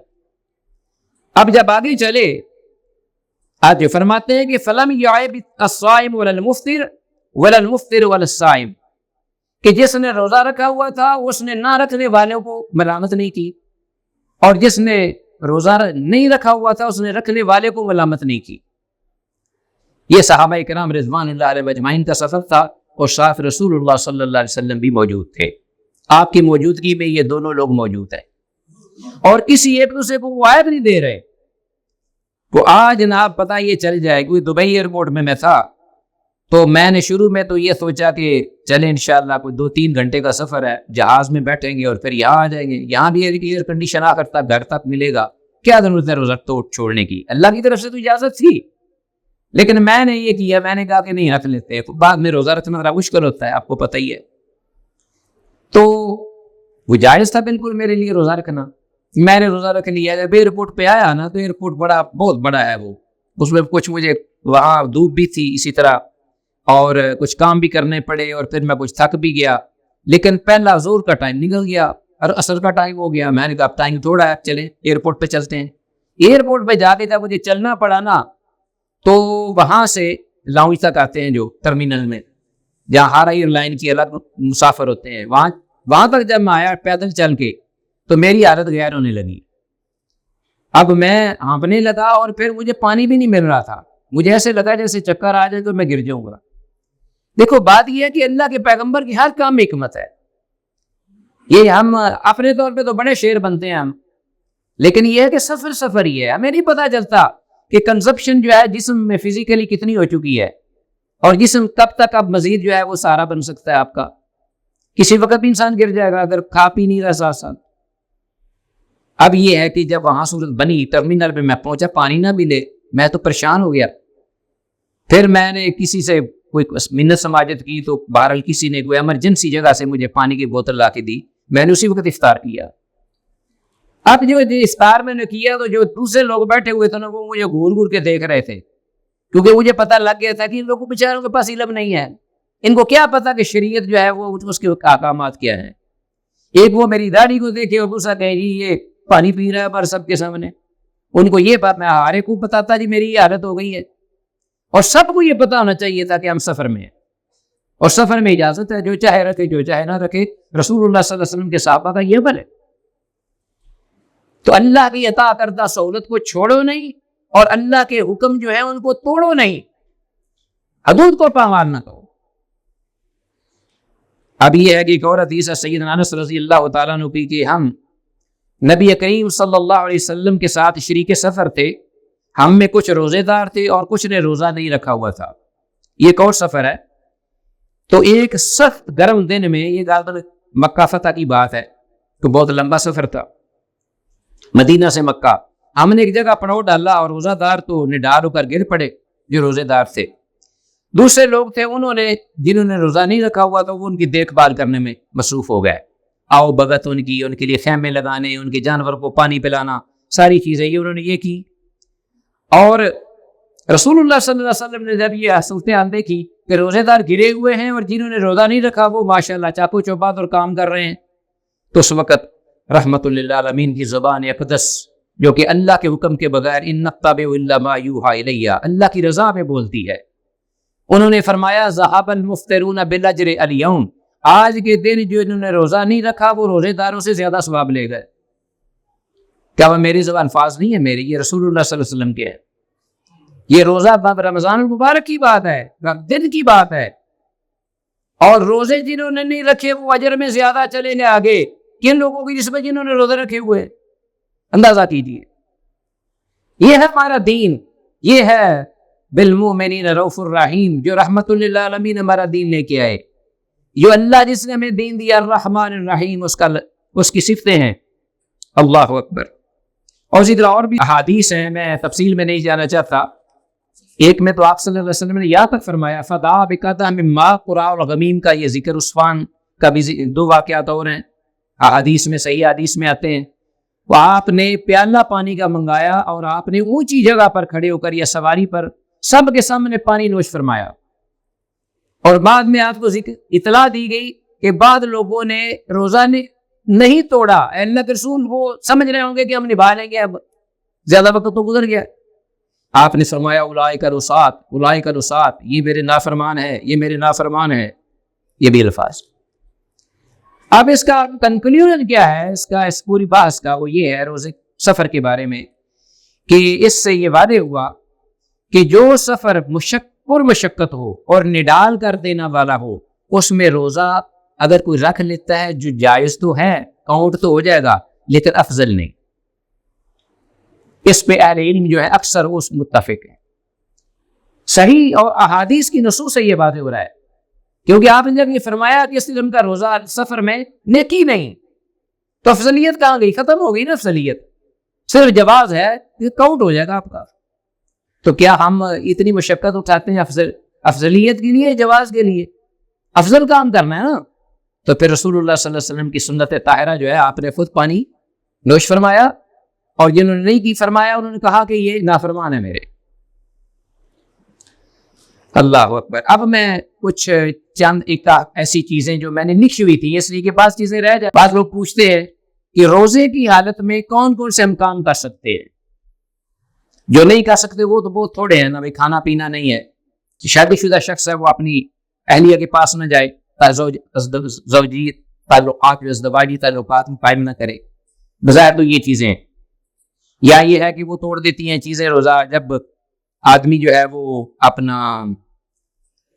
اب جب آگے چلے آج فرماتے ہیں کہ فَلَمْ يَعِبْ الصَّائِمُ وَلَا الْمُفْطِرُ وَلَا الْمُفْطِرُ وَلَا الصَّائِمُ، کہ جس نے روزہ رکھا ہوا تھا اس نے نہ رکھنے والوں کو ملامت نہیں کی، اور جس نے روزہ نہیں رکھا ہوا تھا اس نے رکھنے والے کو ملامت نہیں کی. یہ صحابہ کرام رضوان اللہ علیہم اجمعین کا سفر تھا اور ساتھ رسول اللہ صلی اللہ علیہ وسلم بھی موجود تھے. آپ کی موجودگی میں یہ دونوں لوگ موجود ہیں اور کسی ایک دوسرے کو وہ عائب نہیں دے رہے. وہ آج جناب پتہ یہ چل جائے کہ دبئی ایئرپورٹ میں تھا تو میں نے شروع میں تو یہ سوچا کہ چلیں انشاءاللہ کوئی 2-3 گھنٹے کا سفر ہے، جہاز میں بیٹھیں گے اور پھر یہاں آ جائیں گے، یہاں بھی ایئر کنڈیشن آ کرتا گھر تک ملے گا، کیا ضرورت ہے روزہ تو چھوڑنے کی؟ اللہ کی طرف سے تو اجازت تھی. لیکن میں نے یہ کیا، میں نے کہا کہ نہیں رکھ لیتے. بعد میں روزہ رکھنا ذرا مشکل ہوتا ہے، آپ کو پتہ ہی ہے. تو وہ جائز تھا بالکل میرے لیے روزہ رکھنا. میں نے روزہ رکھ لیا. جب ایئرپورٹ پہ آیا نا تو ایئرپورٹ بہت بڑا ہے، وہ اس میں کچھ مجھے وہاں دھوپ بھی تھی اسی طرح اور کچھ کام بھی کرنے پڑے اور پھر میں کچھ تھک بھی گیا. لیکن پہلا زور کا ٹائم نکل گیا اور عصر کا ٹائم ہو گیا. میں نے کہا اب ٹائم تھوڑا ہے، چلیں ایئرپورٹ پہ چلتے ہیں. ایئرپورٹ پہ جا کے جب مجھے چلنا پڑا نا تو وہاں سے لاؤنج تک آتے ہیں جو ٹرمینل میں جہاں ہر ایئر لائن کی الگ مسافر ہوتے ہیں، وہاں تک جب میں آیا پیدل چل کے تو میری حالت غیر ہونے لگی. اب میں ہانپنے لگا اور پھر مجھے پانی بھی نہیں مل رہا تھا. مجھے ایسے لگا جیسے چکر آ جائے تو میں گر جاؤں گا. دیکھو بات یہ ہے کہ اللہ کے پیغمبر کی ہر کام میں حکمت ہے. یہ ہم اپنے طور پہ تو بڑے شیر بنتے ہیں ہم، لیکن یہ ہے کہ سفر ہی ہے. ہمیں نہیں پتہ چلتا کہ کنزپشن جو ہے جسم میں فزیکلی کتنی ہو چکی ہے اور جسم کب تک اب مزید جو ہے وہ سارا بن سکتا ہے آپ کا. کسی وقت بھی انسان گر جائے گا اگر کھا پی نہیں رہا ساتھ ساتھ. اب یہ ہے کہ جب وہاں صورت بنی ٹرمینل پہ میں پہنچا، پانی نہ ملے، میں تو پریشان ہو گیا. پھر میں نے کسی سے کوئی منت سماجت کی تو بہرحال کسی نے کوئی ایمرجنسی جگہ سے مجھے پانی کی بوتل لا کے دی. میں نے اسی وقت افطار کیا. اب جو افطار میں نے کیا تو جو دوسرے لوگ بیٹھے ہوئے تھے نا وہ مجھے گھور گھور کے دیکھ رہے تھے، کیونکہ مجھے پتہ لگ گیا تھا کہ ان لوگوں بیچاروں کے پاس علم نہیں ہے. ان کو کیا پتا کہ شریعت جو ہے وہ اس کے احکامات کیا ہیں. ایک وہ میری داڑھی کو دیکھے اور دوسرا کہے جی یہ پانی پی رہا ہے پر سب کے سامنے. ان کو یہ بات میں ہر ایک کو بتاتا جی میری یہ حالت ہو گئی ہے. اور سب کو یہ پتا ہونا چاہیے تھا کہ ہم سفر میں ہیں اور سفر میں اجازت ہے، جو چاہے رکھے جو چاہے نہ رکھے. رسول اللہ صلی اللہ علیہ وسلم کے صحابہ کا یہ عمل ہے. تو اللہ کی عطا کردہ سہولت کو چھوڑو نہیں اور اللہ کے حکم جو ہے ان کو توڑو نہیں، حدود کو پامال نہ کرو. اب یہ ہے کہ ایک اور حدیث ہے سیدنا انس رضی اللہ تعالیٰ عنہ کی کہ ہم نبی کریم صلی اللہ علیہ وسلم کے ساتھ شریک سفر تھے ہم میں کچھ روزے دار تھے اور کچھ نے روزہ نہیں رکھا ہوا تھا. یہ ایک اور سفر ہے. تو ایک سخت گرم دن میں، یہ غالباً مکہ فتح کی بات ہے، تو بہت لمبا سفر تھا مدینہ سے مکہ. ہم نے ایک جگہ پڑاؤ ڈالا اور روزہ دار تو نڈال ہو کر گر پڑے جو روزے دار تھے. دوسرے لوگ تھے جنہوں نے روزہ نہیں رکھا ہوا تو وہ ان کی دیکھ بھال کرنے میں مصروف ہو گئے. آؤ بھگت ان کے لیے خیمے لگانے، ان کے جانور کو پانی پلانا، ساری چیزیں یہ انہوں نے یہ کی. اور رسول اللہ صلی اللہ علیہ وسلم نے جب یہ صورتحال دیکھی کہ روزے دار گرے ہوئے ہیں اور جنہوں نے روزہ نہیں رکھا وہ ماشاءاللہ چاقو چوبات اور کام کر رہے ہیں، تو اس وقت رحمت للعالمین کی زبان اقدس جو کہ اللہ کے حکم کے بغیر ان نتبع الا ما یوحی الی، اللہ کی رضا میں بولتی ہے، انہوں نے فرمایا ذهب المفطرون بالاجر اليوم، آج کے دن جو انہوں نے روزہ نہیں رکھا وہ روزے داروں سے زیادہ ثواب لے گئے. کیا وہ میری زبان الفاظ نہیں ہے میری، یہ رسول اللہ صلی اللہ علیہ وسلم کے ہے. یہ روزہ رمضان المبارک کی بات ہے، دن کی بات ہے. اور روزے جنہوں نے نہیں رکھے وہ اجر میں زیادہ چلیں گے آگے کن لوگوں کی نسبت جنہوں نے روزے رکھے ہوئے. اندازہ کیجیے. یہ ہے ہمارا دین، یہ ہے بالمؤمنین رؤوف الرحیم، جو رحمت للعالمین ہمارا دین لے کے آئے. جو اللہ جس نے ہمیں دین دیا الرحمن الرحیم، اس کی صفتیں ہیں. اللہ اکبر. اور اسی طرح اور بھی احادیث ہیں، میں تفصیل میں نہیں جانا چاہتا. ایک میں تو آپ صلی اللہ علیہ وسلم نے یہاں تک فرمایا فدعا بقدح من ماء قرع الغمیم کا یہ ذکر عثمان کا بھی دو واقعات اور ہیں حدیث میں، صحیح حدیث میں آتے ہیں. وہ آپ نے پیالہ پانی کا منگایا اور آپ نے اونچی جگہ پر کھڑے ہو کر یا سواری پر سب کے سامنے پانی نوش فرمایا. اور بعد میں آپ کو اطلاع دی گئی کہ بعد لوگوں نے روزہ نہیں توڑا. اللہ کے رسول وہ سمجھ رہے ہوں گے کہ ہم نبھا لیں گے، اب زیادہ وقت تو گزر گیا. آپ نے فرمایا اولئک الرسات، اولئک الرسات، یہ میرے نافرمان ہے، یہ میرے نافرمان ہے، یہ بھی الفاظ. اب اس کا کنکلیوژن کیا ہے اس پوری بحث کا؟ وہ یہ ہے روزے سفر کے بارے میں کہ اس سے یہ واضح ہوا کہ جو سفر مشقت ہو اور نڈال کر دینا والا ہو، اس میں روزہ اگر کوئی رکھ لیتا ہے جو جائز تو ہے، کاؤنٹ تو ہو جائے گا، لیکن افضل نہیں. اس پہ اہل علم جو ہے اکثر اس متفق ہیں. صحیح اور احادیث کی نصوص سے یہ بات ہو رہا ہے، کیونکہ آپ نے جب یہ فرمایا کہ اس قسم کا روزہ سفر میں نیکی نہیں، تو افضلیت کہاں گئی؟ ختم ہو گئی نا افضلیت. صرف جواز ہے کہ کاؤنٹ ہو جائے گا آپ کا. تو کیا ہم اتنی مشقت اٹھاتے ہیں افضلیت کے لیے، جواز کے لیے؟ افضل کام کرنا ہے نا. تو پھر رسول اللہ صلی اللہ علیہ وسلم کی سنت طاہرہ جو ہے، آپ نے خود پانی نوش فرمایا، اور جنہوں نے نہیں کی فرمایا انہوں نے کہا کہ یہ نافرمان ہے میرے. اللہ اکبر. اب میں کچھ چند ایک ایسی چیزیں جو میں نے لکھی ہوئی تھی، اس لیے کہ بعض چیزیں رہ جائیں. بعض لوگ پوچھتے ہیں کہ روزے کی حالت میں کون کون سے ہم کام کر سکتے ہیں. جو نہیں کر سکتے وہ تو بہت تھوڑے ہیں نا بھائی. کھانا پینا نہیں ہے. شادی شدہ شخص ہے وہ اپنی اہلیہ کے پاس نہ جائے، زوجی تعلقات، ازدواجی تعلقات میں قائم نہ کرے. بظاہر تو یہ چیزیں ہیں. یا یہ ہے کہ وہ توڑ دیتی ہیں چیزیں روزہ جب آدمی جو ہے وہ اپنا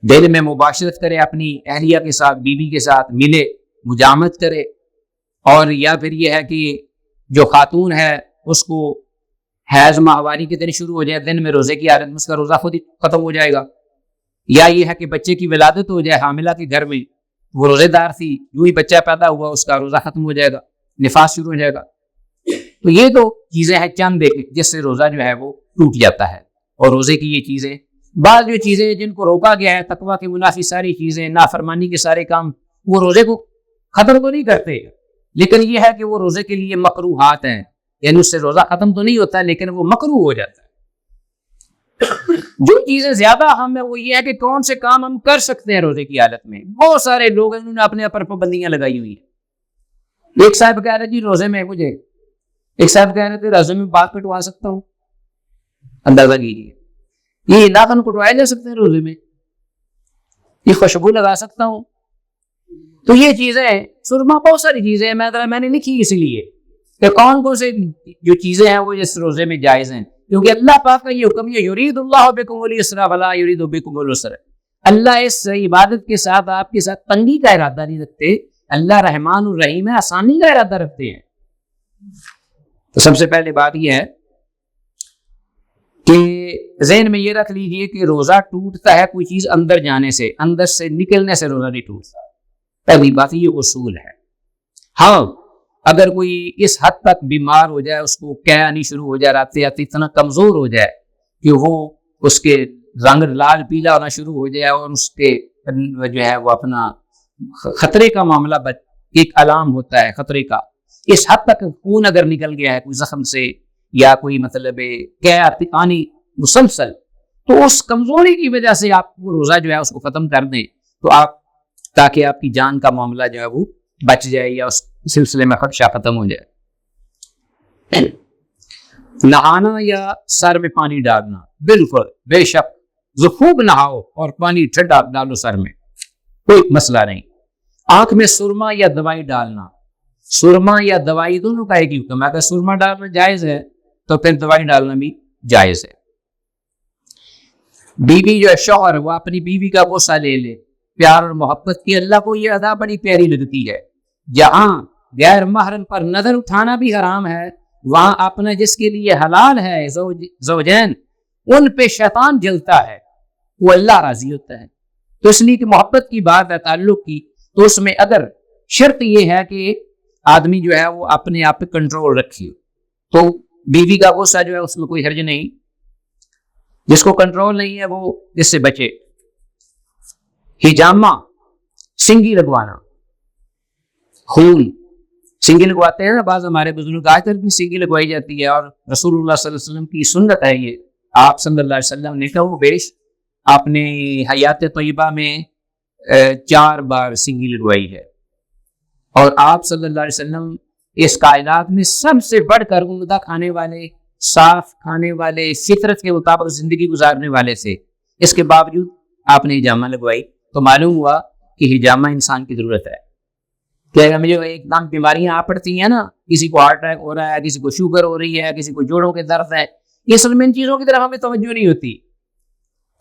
دل میں مباشرت کرے اپنی اہلیہ کے ساتھ، بیوی کے ساتھ ملے، مجامت کرے. اور یا پھر یہ ہے کہ جو خاتون ہے اس کو حیض ماہواری کے دن شروع ہو جائے، دن میں روزے کی حالت میں اس کا روزہ خود ہی ختم ہو جائے گا. یا یہ ہے کہ بچے کی ولادت ہو جائے حاملہ کے گھر میں، وہ روزے دار تھی، یوں ہی بچہ پیدا ہوا اس کا روزہ ختم ہو جائے گا، نفاس شروع ہو جائے گا. تو یہ تو چیزیں ہیں چند جس سے روزہ جو ہے وہ ٹوٹ جاتا ہے. اور روزے کی یہ چیزیں، بعض جو چیزیں جن کو روکا گیا ہے، تقویٰ کے منافی ساری چیزیں، نافرمانی کے سارے کام، وہ روزے کو ختم تو نہیں کرتے، لیکن یہ ہے کہ وہ روزے کے لیے مکروہات ہیں، یعنی اس سے روزہ ختم تو نہیں ہوتا لیکن وہ مکروہ ہو جاتا ہے. جو چیزیں زیادہ اہم ہے وہ یہ ہے کہ کون سے کام ہم کر سکتے ہیں روزے کی حالت میں. بہت سارے لوگ انہوں نے اپنے پر پابندیاں لگائی ہوئی ہیں. ایک صاحب کہہ رہے جی روزے میں مجھے، ایک صاحب کہہ رہے تھے روزے میں بال کٹوا سکتا ہوں. اندازہ کیجیے، یہ ناخن کٹوائے جا سکتے ہیں روزے میں، یہ خوشبو لگا سکتا ہوں. تو یہ چیزیں سرما، بہت ساری چیزیں میں نے لکھی اس لیے کہ کون سے جو چیزیں ہیں وہ اس روزے میں جائز ہیں. کیونکہ اللہ پاک کا یہ حکم ہے یرید اللہ بکم اليسر ولا یرید بکم العسر. اللہ اس عبادت کے ساتھ آپ کے ساتھ تنگی کا ارادہ نہیں رکھتے. اللہ رحمان الرحیم ہے، آسانی کا ارادہ رکھتے ہیں. تو سب سے پہلے بات یہ ہے کہ ذہن میں یہ رکھ لیجئے کہ روزہ ٹوٹتا ہے کوئی چیز اندر جانے سے، اندر سے نکلنے سے روزہ نہیں ٹوٹتا. پہلی بات یہ اصول ہے. ہاں اگر کوئی اس حد تک بیمار ہو جائے، اس کو کیا آنی شروع ہو جائے، رات اتنا کمزور ہو جائے کہ وہ اس کے رنگ لال پیلا ہونا شروع ہو جائے اور اس کے جو ہے وہ اپنا خطرے کا معاملہ ایک علام ہوتا ہے خطرے کا، اس حد تک خون اگر نکل گیا ہے کوئی زخم سے یا کوئی مطلب کیا آنی مسلسل، تو اس کمزوری کی وجہ سے آپ کو روزہ جو ہے اس کو ختم کر دیں تو آپ، تاکہ آپ کی جان کا معاملہ جو ہے وہ بچ جائے یا اس سلسلے میں خدشہ ختم ہو جائے. نہانا یا سر میں پانی ڈالنا، بالکل بے شک خوب نہاؤ اور پانی ٹھنڈا ڈالو سر میں، کوئی مسئلہ نہیں. آنکھ میں سرما یا دوائی ڈالنا، سرما یا دوائی دونوں کا ایک ہی حکم ہے. اگر سرما ڈالنا جائز ہے تو پھر دوائی ڈالنا بھی جائز ہے. بیوی جو ہے شوہر وہ اپنی بیوی کا غصہ لے لے، پیار اور محبت کی اللہ کو یہ ادا بڑی پیاری لگتی ہے. جہاں غیر محرم پر نظر اٹھانا بھی حرام ہے، وہاں اپنا جس کے لیے حلال ہے زوجین ان پہ شیطان جلتا ہے، وہ اللہ راضی ہوتا ہے. تو اس لیے کہ محبت کی بات ہے، تعلق کی، تو اس میں اگر شرط یہ ہے کہ آدمی جو ہے وہ اپنے آپ پہ کنٹرول رکھے، تو بیوی کا غصہ جو ہے اس میں کوئی حرج نہیں. جس کو کنٹرول نہیں ہے وہ اس سے بچے. ہجامہ سنگی لگوانا، خون سنگی لگواتے ہیں نا بعض ہمارے بزرگ، آج تک بھی سنگی لگوائی جاتی ہے، اور رسول اللہ صلی اللہ علیہ وسلم کی سنت ہے یہ. آپ صلی اللہ علیہ وسلم نے کہا بیش آپ نے حیات طیبہ میں 4 بار سنگی لگوائی ہے، اور آپ صلی اللہ علیہ وسلم اس کائنات میں سب سے بڑھ کر عمدہ کھانے والے، صاف کھانے والے، فطرت کے مطابق زندگی گزارنے والے سے، اس کے باوجود آپ نے ہجامہ لگوائی. تو معلوم ہوا کہ ہجامہ انسان کی ضرورت ہے. کہ اگر مجھے ایک دم بیماریاں آ پڑتی ہیں نا، کسی کو ہارٹ اٹیک ہو رہا ہے، کسی کو شوگر ہو رہی ہے، کسی کو جوڑوں کے درد ہے، یہ سب ان چیزوں کی طرف ہمیں توجہ نہیں ہوتی.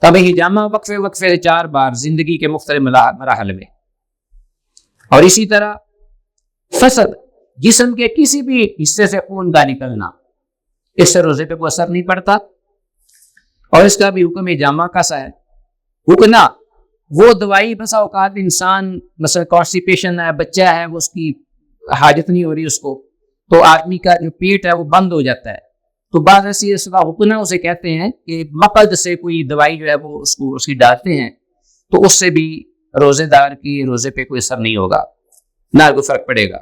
تب ہجامہ وقفے سے 4 بار زندگی کے مختلف مراحل میں. اور اسی طرح فسد، جسم کے کسی بھی حصے سے خون کا نکلنا، اس سے روزے پہ کوئی اثر نہیں پڑتا، اور اس کا بھی حکم ہجامہ کا سا ہے. رکنا وہ دوائی، بسا اوقات انسان مثلا کانسٹیپیشن ہے، بچہ ہے، وہ اس کی حاجت نہیں ہو رہی اس کو، تو آدمی کا جو پیٹ ہے وہ بند ہو جاتا ہے. تو بعض ایسی اس کا حکنا اسے کہتے ہیں کہ مقد سے کوئی دوائی جو ہے وہ اس کی ڈالتے ہیں، تو اس سے بھی روزے دار کی روزے پہ کوئی اثر نہیں ہوگا، نہ کوئی فرق پڑے گا.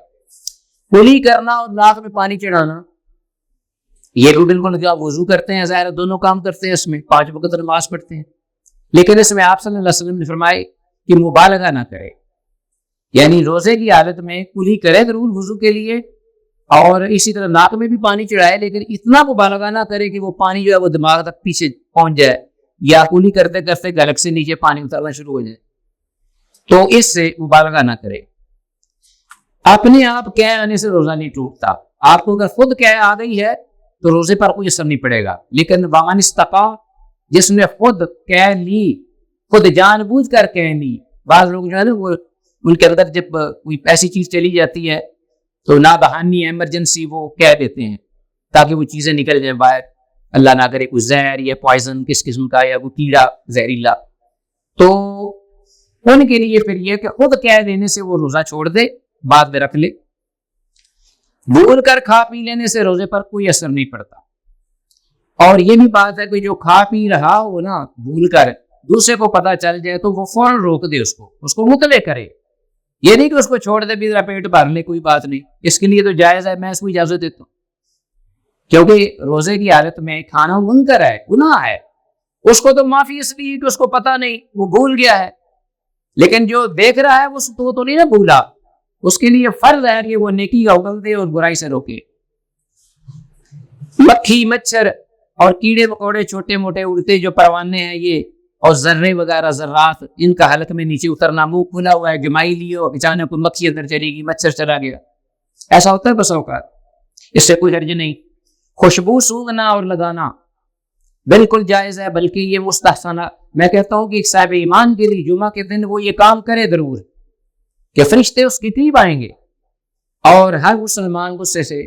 کلی کرنا اور ناک میں پانی چڑھانا، یہ بھی بالکل کیا وضو کرتے ہیں، ظاہر دونوں کام کرتے ہیں، اس میں 5 وقت نماز پڑھتے ہیں، لیکن اس میں آپ صلی اللہ علیہ وسلم نے فرمائے کہ مبالغہ نہ کرے. یعنی روزے کی حالت میں کلی کرے ضرور وضو کے لیے، اور اسی طرح ناک میں بھی پانی چڑھائے، لیکن اتنا مبالغہ نہ کرے کہ وہ پانی جو ہے وہ دماغ تک پیچھے پہنچ جائے، یا کلی کرتے کرتے گلک سے نیچے پانی اترنا شروع ہو جائے. تو اس سے مبالغہ نہ کرے. اپنے آپ قے آنے سے روزہ نہیں ٹوٹتا. آپ کو اگر خود قے آ گئی ہے تو روزے پر کوئی اثر نہیں پڑے گا، لیکن ومن استطاع، جس نے خود قے لی، خود جان بوجھ کر قے لی. بعض لوگ جو ہے نا وہ ان کے اندر جب کوئی ایسی چیز چلی جاتی ہے تو نابہانی ایمرجنسی وہ قے دیتے ہیں تاکہ وہ چیزیں نکل جائیں باہر، اللہ نہ کرے کوئی زہر یا پوائزن کس قسم کا یا کوئی کیڑا زہریلا. تو ان کے لیے پھر یہ کہ خود قے دینے سے وہ روزہ چھوڑ دے، بعد میں رکھ لے. بھول کر کھا پی لینے سے روزے پر کوئی اثر نہیں پڑتا. اور یہ بھی بات ہے کہ جو کھا پی رہا ہو نا بھول کر، دوسرے کو پتا چل جائے تو وہ فوراً روک دے، اس کو مطلع کرے. یہ نہیں کہ اس کو چھوڑ دے، بھی ذرا پیٹ بھر لے، کوئی بات نہیں، اس کے لیے تو جائز ہے، میں اس کو اجازت دیتا ہوں. کیونکہ روزے کی حالت میں کھانا منکر ہے، گناہ ہے. اس کو تو معافی اس لیے کہ اس کو پتا نہیں، وہ بھول گیا ہے. لیکن جو دیکھ رہا ہے وہ تو نہیں نا بھولا، اس کے لیے فرض ہے کہ وہ نیکی کا حکم دے اور برائی سے روکے. مکھی، مچھر اور کیڑے مکوڑے، چھوٹے موٹے اڑتے جو پروانے ہیں یہ، اور ذرے وغیرہ ذرات، ان کا حلق میں نیچے اترنا، منہ کھلا ہوا ہے، گمائی لیو، اچانک کوئی مکھی اندر چلی گی، مچھر چلا گیا، ایسا ہوتا ہے بس اوقات. اس سے کوئی حرج نہیں. خوشبو سونگھنا اور لگانا بالکل جائز ہے، بلکہ یہ مستحسنہ. میں کہتا ہوں کہ ایک صاحب ایمان کے لیے جمعہ کے دن وہ یہ کام کرے ضرور، کہ فرشتے اس کی قریب آئیں گے، اور ہر مسلمان غصے سے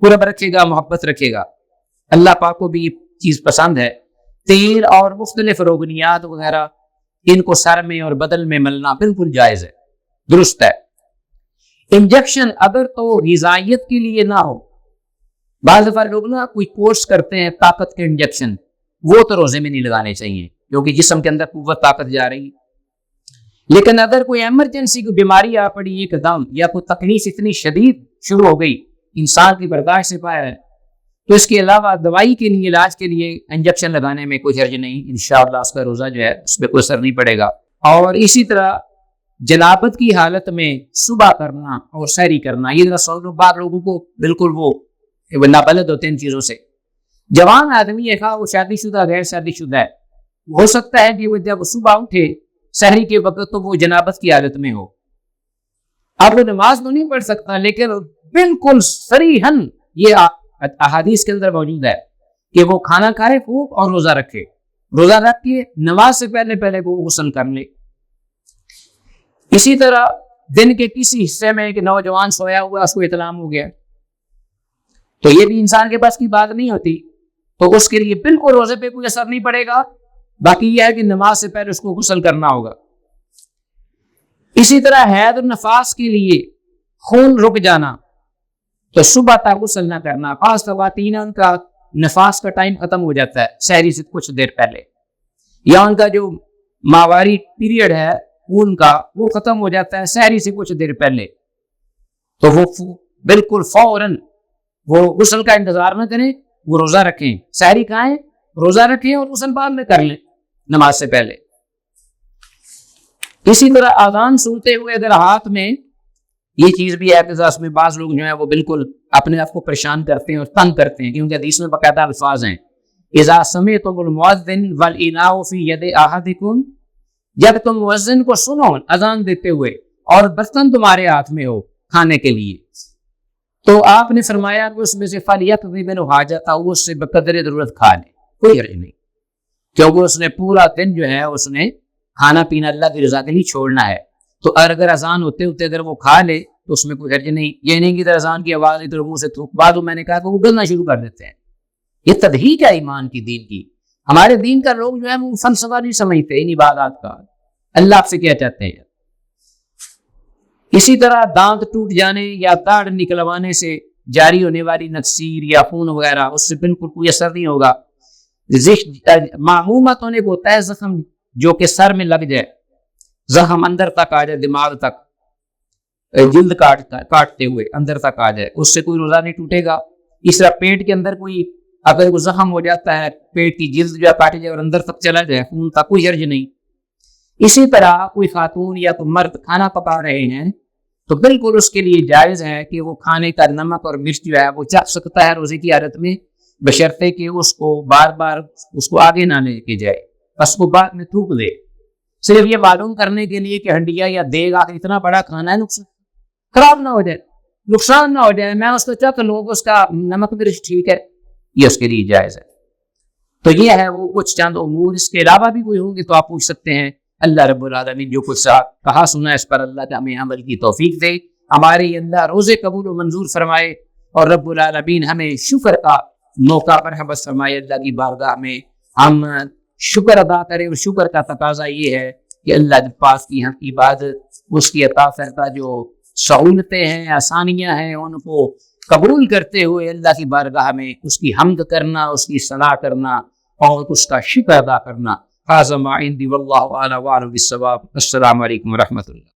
قرب رکھے گا، محبت رکھے گا. اللہ پاک کو بھی چیز پسند ہے، تیل اور مختلف روغنیات وغیرہ ان کو سر میں اور بدن میں ملنا بالکل جائز ہے، درست ہے۔ انجیکشن اگر تو غذائیت کے لیے نہ ہو، بعض دفعہ لوگ نا کوئی کورس کرتے ہیں طاقت کے انجیکشن، وہ تو روزے میں نہیں لگانے چاہیے کیونکہ جسم کے اندر قوت طاقت جا رہی ہے۔ لیکن اگر کوئی ایمرجنسی کی بیماری آ پڑی ایک دم، یا کوئی تکلیف اتنی شدید شروع ہو گئی انسان کی برداشت سے باہر ہے، تو اس کے علاوہ دوائی کے لیے، علاج کے لیے انجیکشن لگانے میں کوئی حرج نہیں، انشاءاللہ اس کا روزہ جو ہے اس پہ کوئی اثر نہیں پڑے گا۔ اور اسی طرح جنابت کی حالت میں صبح کرنا اور سحری کرنا، یہ ذرا بعض لوگوں کو بالکل وہ نابلد ہوتے ہیں ان چیزوں سے۔ جوان آدمی ہے، خواہ وہ شادی شدہ غیر شادی شدہ ہے، ہو سکتا ہے کہ وہ جب صبح اٹھے سحری کے وقت تو وہ جنابت کی حالت میں ہو، اب وہ نماز تو نہیں پڑھ سکتا، لیکن بالکل صریحاً یہ احادیث کے اندر موجود ہے کہ وہ کھانا کھائے خوب اور روزہ رکھے، روزہ رکھ کے نماز سے پہلے وہ غسل کر لے۔ اسی طرح دن کے کسی حصے میں ایک نوجوان سویا ہوا، اس کو احتلام ہو گیا، تو یہ بھی انسان کے پاس کی بات نہیں ہوتی، تو اس کے لیے بالکل روزے پہ کوئی اثر نہیں پڑے گا، باقی یہ ہے کہ نماز سے پہلے اس کو غسل کرنا ہوگا۔ اسی طرح حید اور نفاس کے لیے خون رک جانا تو صبح تک غسل نہ کرنا، خاص خواتین ان کا نفاس کا ٹائم ختم ہو جاتا ہے سحری سے کچھ دیر پہلے، یا ان کا جو ماہواری پیریڈ ہے خون کا وہ ختم ہو جاتا ہے سحری سے کچھ دیر پہلے، تو وہ بالکل فوراً وہ غسل کا انتظار نہ کریں، وہ روزہ رکھیں، سحری کھائیں، روزہ رکھیں اور غسل بعد میں کر لیں نماز سے پہلے۔ اسی طرح اذان سنتے ہوئے اگر ہاتھ میں یہ چیز بھی ہے کہ اس میں بعض لوگ جو ہیں وہ بالکل اپنے آپ کو پریشان کرتے ہیں اور تنگ کرتے ہیں، کیونکہ حدیث میں باقاعدہ الفاظ ہیں اذا سمعتم المؤذن والاناء فی ید احدکم، جب تم مؤذن کو سنو اذان دیتے ہوئے اور برتن تمہارے ہاتھ میں ہو کھانے کے لیے، تو آپ نے فرمایا کہ اس میں سے فلیقضی منہ حاجتہ، وہ اس سے بقدر ضرورت کھا لے، کوئی حرج نہیں، کیونکہ اس نے پورا دن جو ہے اس نے کھانا پینا اللہ کی رضا کے لیے چھوڑنا ہے، تو اگر اذان ہوتے ہوتے اگر وہ کھا لے تو اس میں کوئی حرج نہیں۔ یہ نہیں کہ اذان کی آواز ادھر منہ سے تھوک، بعد میں نے کہا کہ وہ گلنا شروع کر دیتے ہیں، یہ تدحیق ہے ایمان کی، دین کی۔ ہمارے دین کا لوگ جو ہے وہ فلسفہ نہیں سمجھتے ان عبادات کا، اللہ آپ سے کیا چاہتے ہیں۔ اسی طرح دانت ٹوٹ جانے یا داڑھ نکلوانے سے جاری ہونے والی نکسیر یا خون وغیرہ، اس سے بالکل کوئی اثر نہیں ہوگا۔ معمومت ہونے کو ہوتا ہے زخم جو کہ سر میں لگ جائے، زخم اندر تک آ جائے، دماغ تک، جلد کاٹتے ہوئے اندر تک آ جائے، اس سے کوئی روزہ نہیں ٹوٹے گا۔ اس طرح پیٹ کے اندر کوئی اگر کوئی زخم ہو جاتا ہے، پیٹ کی جلد جو ہے کاٹ جائے اور اندر تک چلا جائے خون تک، کوئی حرج نہیں۔ اسی طرح کوئی خاتون یا کوئی مرد کھانا پکا رہے ہیں تو بالکل اس کے لیے جائز ہے کہ وہ کھانے کا نمک اور مرچ جو ہے وہ چکھ سکتا ہے روزے کی حالت میں، بشرطے کہ اس کو بار بار اس کو آگے نہ لے کے جائے، بس کو بعد میں تھوک دے، صرف یہ معلوم کرنے کے لیے کہ ہنڈیا یا دیگ آخر اتنا بڑا کھانا ہے نقصان خراب نہ ہو جائے، نقصان نہ ہو جائے، میں اس کو چکھ لوں، اس کا نمک مرچ ٹھیک ہے، یہ اس کے لیے جائز ہے۔ تو یہ ہے وہ کچھ چند امور، اس کے علاوہ بھی کوئی ہوں گے تو آپ پوچھ سکتے ہیں۔ اللہ رب العالمین جو کچھ کہا سنا اس پر اللہ کا ہمیں عمل کی توفیق دے، ہمارے اللہ روزے قبول و منظور فرمائے، اور رب العالمین ہمیں شکر کا موقع پر حبس فرمائے اللہ کی بارگاہ میں، ہم شکر ادا کریں، اور شکر کا تقاضا یہ ہے کہ اللہ کے پاس کی ہم عبادت، اس کی عطا فردا جو سہولتیں ہیں، آسانیاں ہیں، ان کو قبول کرتے ہوئے اللہ کی بارگاہ میں اس کی حمد کرنا، اس کی صلاح کرنا اور اس کا شکر ادا کرنا۔ هذا ما عندي والله اعلم بالصواب۔ السلام علیکم ورحمۃ اللہ۔